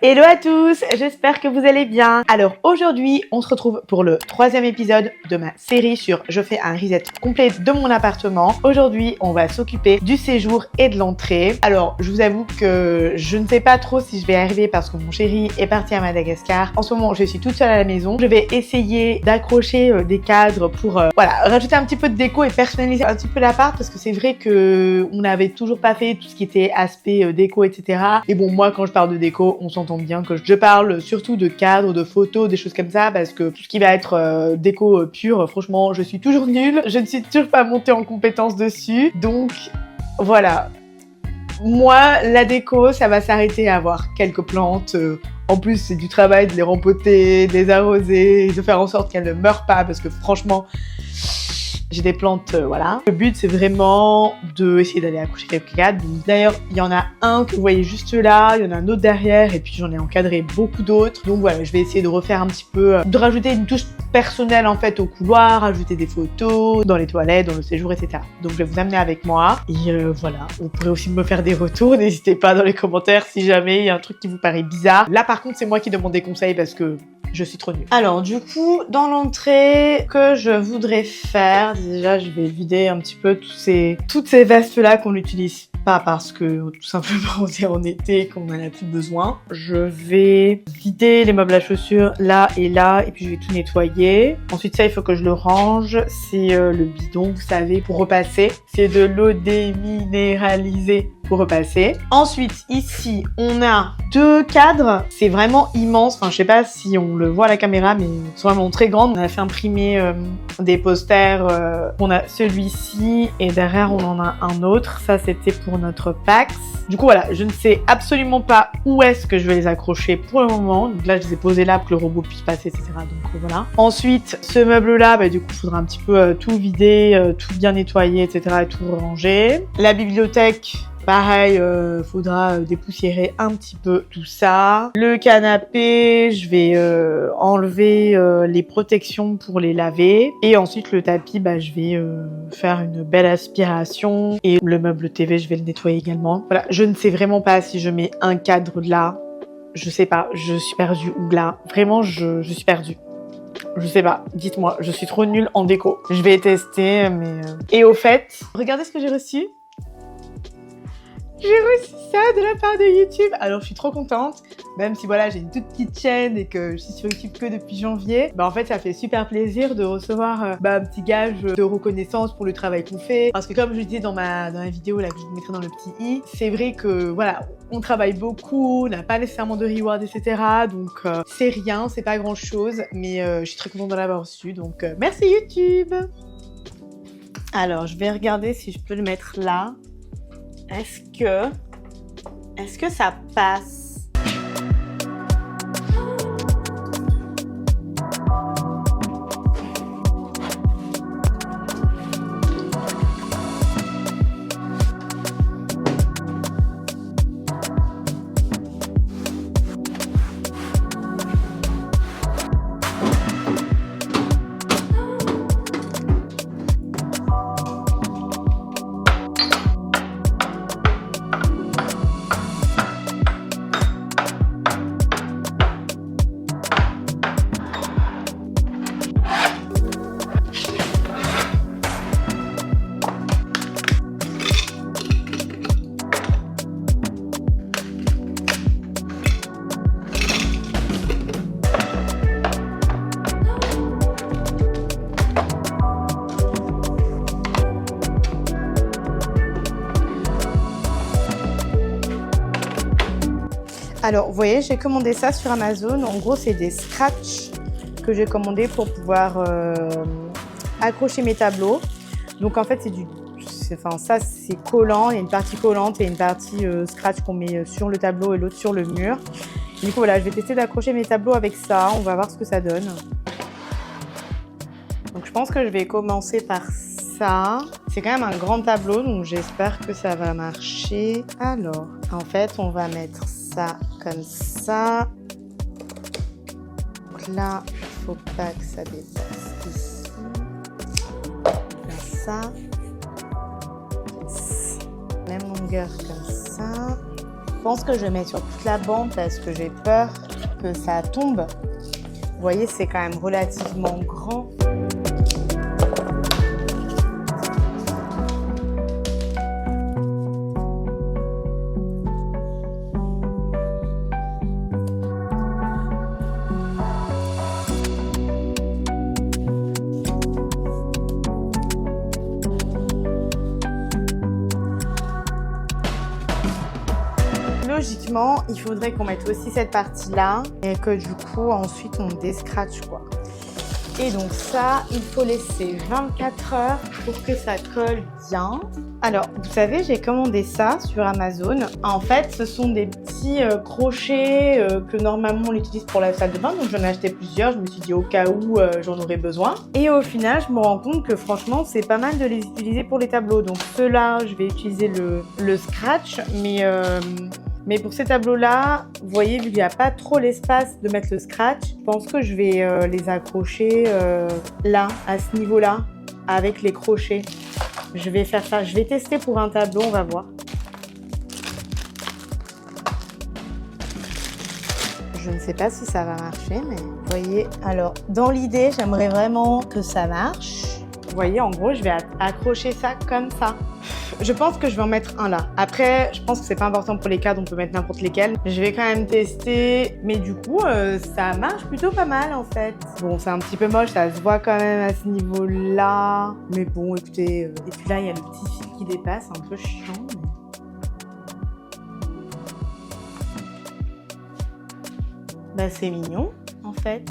Hello à tous, j'espère que vous allez bien. Alors aujourd'hui, on se retrouve pour le 3e épisode de ma série sur je fais un reset complet de mon appartement. Aujourd'hui, on va s'occuper du séjour et de l'entrée. Alors, je vous avoue que je ne sais pas trop si je vais arriver parce que mon chéri est parti à Madagascar. En ce moment, je suis toute seule à la maison. Je vais essayer d'accrocher des cadres pour rajouter un petit peu de déco et personnaliser un petit peu l'appart parce que c'est vrai que on n'avait toujours pas fait tout ce qui était aspect déco, etc. Et bon, moi, quand je parle de déco, on s'entend bien que je parle surtout de cadres, de photos, des choses comme ça, parce que tout ce qui va être déco pure, franchement, je suis toujours nulle. Je ne suis toujours pas montée en compétence dessus. Donc, voilà. Moi, la déco, ça va s'arrêter à avoir quelques plantes. En plus, c'est du travail de les rempoter, de les arroser, de faire en sorte qu'elles ne meurent pas, parce que franchement, j'ai des plantes, voilà. Le but, c'est vraiment d'essayer d'aller accrocher quelques cadres. D'ailleurs, il y en a un que vous voyez juste là, il y en a un autre derrière, et puis j'en ai encadré beaucoup d'autres. Donc voilà, je vais essayer de refaire un petit peu, de rajouter une touche personnelle en fait au couloir, ajouter des photos dans les toilettes, dans le séjour, etc. Donc je vais vous amener avec moi. Et voilà, vous pourrez aussi me faire des retours. N'hésitez pas dans les commentaires si jamais il y a un truc qui vous paraît bizarre. Là, par contre, c'est moi qui demande des conseils parce que je suis trop nulle. Alors du coup, dans l'entrée, que je voudrais faire, déjà je vais vider un petit peu toutes ces vestes-là qu'on n'utilise pas parce que tout simplement on est en été et qu'on en a plus besoin. Je vais vider les meubles à chaussures là, et puis je vais tout nettoyer. Ensuite ça, il faut que je le range. C'est le bidon, vous savez, pour repasser. C'est de l'eau déminéralisée pour repasser. Ensuite, ici, on a 2 cadres. C'est vraiment immense. Enfin, je sais pas si on le voit à la caméra, mais c'est vraiment très grand. On a fait imprimer des posters. On a celui-ci et derrière, on en a un autre. Ça, c'était pour notre Pax. Du coup, voilà, je ne sais absolument pas où est-ce que je vais les accrocher pour le moment. Donc là, je les ai posés là pour que le robot puisse passer, etc. Donc voilà. Ensuite, ce meuble-là, du coup, il faudra un petit peu tout vider, tout bien nettoyer, etc. et tout ranger. La bibliothèque, pareil, faudra dépoussiérer un petit peu tout ça. Le canapé, je vais enlever les protections pour les laver. Et ensuite, le tapis, je vais faire une belle aspiration. Et le meuble TV, je vais le nettoyer également. Voilà, je ne sais vraiment pas si je mets un cadre là. Je sais pas, je suis perdue. Ou là, vraiment, je suis perdue. Je sais pas, dites-moi, je suis trop nulle en déco. Je vais tester, mais... Et au fait, regardez ce que j'ai reçu. J'ai reçu ça de la part de YouTube. Alors je suis trop contente, même si voilà, j'ai une toute petite chaîne et que je suis sur YouTube que depuis janvier. En fait, ça fait super plaisir de recevoir un petit gage de reconnaissance pour le travail qu'on fait. Parce que comme je disais dans ma vidéo là que je vous mettrai dans le petit i, c'est vrai que voilà, on travaille beaucoup, on n'a pas nécessairement de reward, etc. Donc c'est rien, c'est pas grand chose, mais je suis très contente de l'avoir reçu. Donc merci YouTube. Alors je vais regarder si je peux le mettre là. Est-ce que ça passe? Alors, vous voyez, j'ai commandé ça sur Amazon. En gros, c'est des scratchs que j'ai commandés pour pouvoir accrocher mes tableaux. Donc, en fait, ça, c'est collant. Il y a une partie collante et une partie scratch qu'on met sur le tableau et l'autre sur le mur. Du coup, voilà, je vais tester d'accrocher mes tableaux avec ça. On va voir ce que ça donne. Donc, je pense que je vais commencer par ça. C'est quand même un grand tableau, donc j'espère que ça va marcher. Alors, en fait, on va mettre ça comme ça. Donc là, il ne faut pas que ça dépasse ici. Comme ça. Même longueur comme ça. Je pense que je vais mettre sur toute la bande parce que j'ai peur que ça tombe. Vous voyez, c'est quand même relativement grand. Logiquement, il faudrait qu'on mette aussi cette partie-là et que du coup, ensuite, on déscratche quoi. Et donc ça, il faut laisser 24 heures pour que ça colle bien. Alors, vous savez, j'ai commandé ça sur Amazon. En fait, ce sont des petits crochets que normalement on utilise pour la salle de bain. Donc, j'en ai acheté plusieurs. Je me suis dit au cas où j'en aurais besoin. Et au final, je me rends compte que franchement, c'est pas mal de les utiliser pour les tableaux. Donc, ceux-là, je vais utiliser le scratch. Mais pour ces tableaux-là, vous voyez, vu qu'il n'y a pas trop l'espace de mettre le scratch, je pense que je vais les accrocher là, à ce niveau-là, avec les crochets. Je vais faire ça. Je vais tester pour un tableau, on va voir. Je ne sais pas si ça va marcher, mais vous voyez. Alors, dans l'idée, j'aimerais vraiment que ça marche. Vous voyez, en gros, je vais accrocher ça comme ça. Je pense que je vais en mettre un là. Après, je pense que c'est pas important pour les cadres, on peut mettre n'importe lesquels. Je vais quand même tester, mais du coup, ça marche plutôt pas mal en fait. Bon, c'est un petit peu moche, ça se voit quand même à ce niveau-là. Mais bon, écoutez, et puis là, il y a le petit fil qui dépasse, un peu chiant. Bah, c'est mignon, en fait.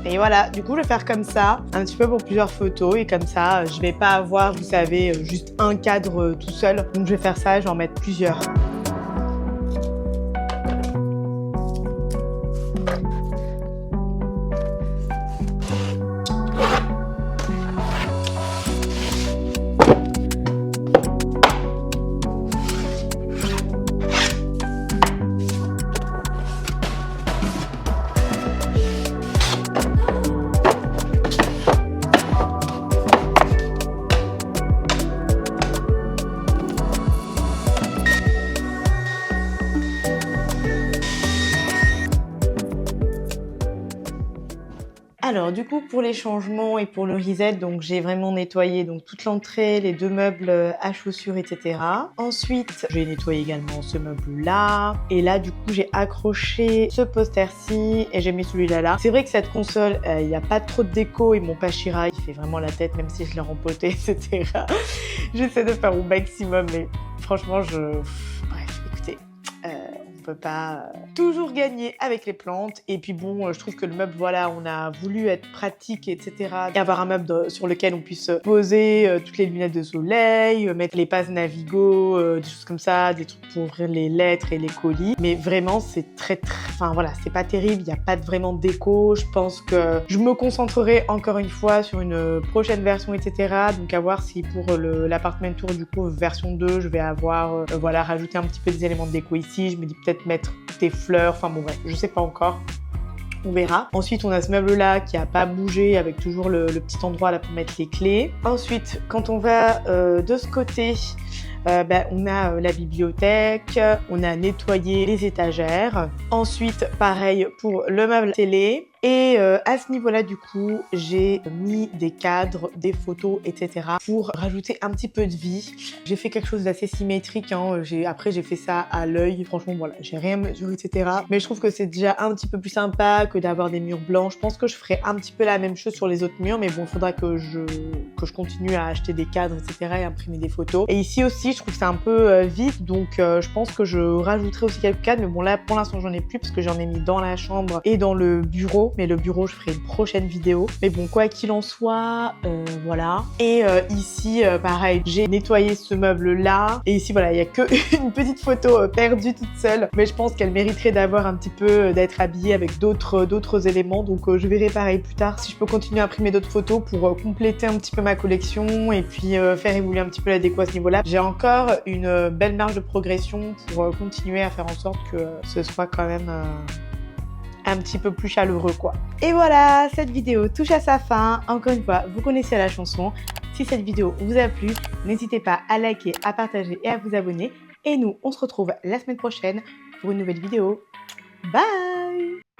Et voilà, du coup, je vais faire comme ça, un petit peu pour plusieurs photos. Et comme ça, je vais pas avoir, vous savez, juste un cadre tout seul. Donc, je vais faire ça, je vais en mettre plusieurs. Alors du coup pour les changements et pour le reset, donc j'ai vraiment nettoyé donc toute l'entrée, les deux meubles à chaussures, etc. Ensuite j'ai nettoyé également ce meuble là, et là du coup j'ai accroché ce poster-ci et j'ai mis celui-là là. C'est vrai que cette console, il n'y a pas trop de déco et mon Pachira il fait vraiment la tête même si je l'ai rempoté, etc. J'essaie de faire au maximum mais franchement bref, écoutez. On peut pas toujours gagner avec les plantes. Et puis bon, je trouve que le meuble, voilà, on a voulu être pratique, etc. Et avoir un meuble sur lequel on puisse poser toutes les lunettes de soleil, mettre les passes Navigo, des choses comme ça, des trucs pour ouvrir les lettres et les colis. Mais vraiment, c'est enfin voilà, c'est pas terrible, il n'y a pas vraiment de déco. Je pense que je me concentrerai encore une fois sur une prochaine version, etc. Donc à voir si pour l'appartement tour, du coup, version 2, je vais avoir, voilà, rajouter un petit peu des éléments de déco ici. Je me dis peut-être mettre des fleurs, enfin bon bref, je sais pas encore. On verra. Ensuite, on a ce meuble-là qui a pas bougé avec toujours le petit endroit là pour mettre les clés. Ensuite, quand on va de ce côté, on a la bibliothèque, on a nettoyé les étagères. Ensuite, pareil pour le meuble télé. Et à ce niveau-là, du coup, j'ai mis des cadres, des photos, etc. pour rajouter un petit peu de vie. J'ai fait quelque chose d'assez symétrique. Hein. Après, j'ai fait ça à l'œil. Franchement, voilà, j'ai rien mesuré, etc. Mais je trouve que c'est déjà un petit peu plus sympa que d'avoir des murs blancs. Je pense que je ferai un petit peu la même chose sur les autres murs. Mais bon, il faudra que je continue à acheter des cadres, etc. et imprimer des photos. Et ici aussi, je trouve que c'est un peu vide. Donc, je pense que je rajouterai aussi quelques cadres. Mais bon, là, pour l'instant, j'en ai plus parce que j'en ai mis dans la chambre et dans le bureau. mais le bureau, je ferai une prochaine vidéo. Mais bon, quoi qu'il en soit, voilà. Et ici, pareil, j'ai nettoyé ce meuble-là. Et ici, voilà, il y a que une petite photo perdue toute seule. Mais je pense qu'elle mériterait d'avoir un petit peu, d'être habillée avec d'autres éléments. Donc, je verrai pareil plus tard si je peux continuer à imprimer d'autres photos pour compléter un petit peu ma collection et puis faire évoluer un petit peu la déco à ce niveau-là. J'ai encore une belle marge de progression pour continuer à faire en sorte que ce soit quand même un petit peu plus chaleureux quoi. Et voilà, cette vidéo touche à sa fin. Encore une fois, vous connaissez la chanson. Si cette vidéo vous a plu, n'hésitez pas à liker, à partager et à vous abonner. Et nous, on se retrouve la semaine prochaine pour une nouvelle vidéo. Bye!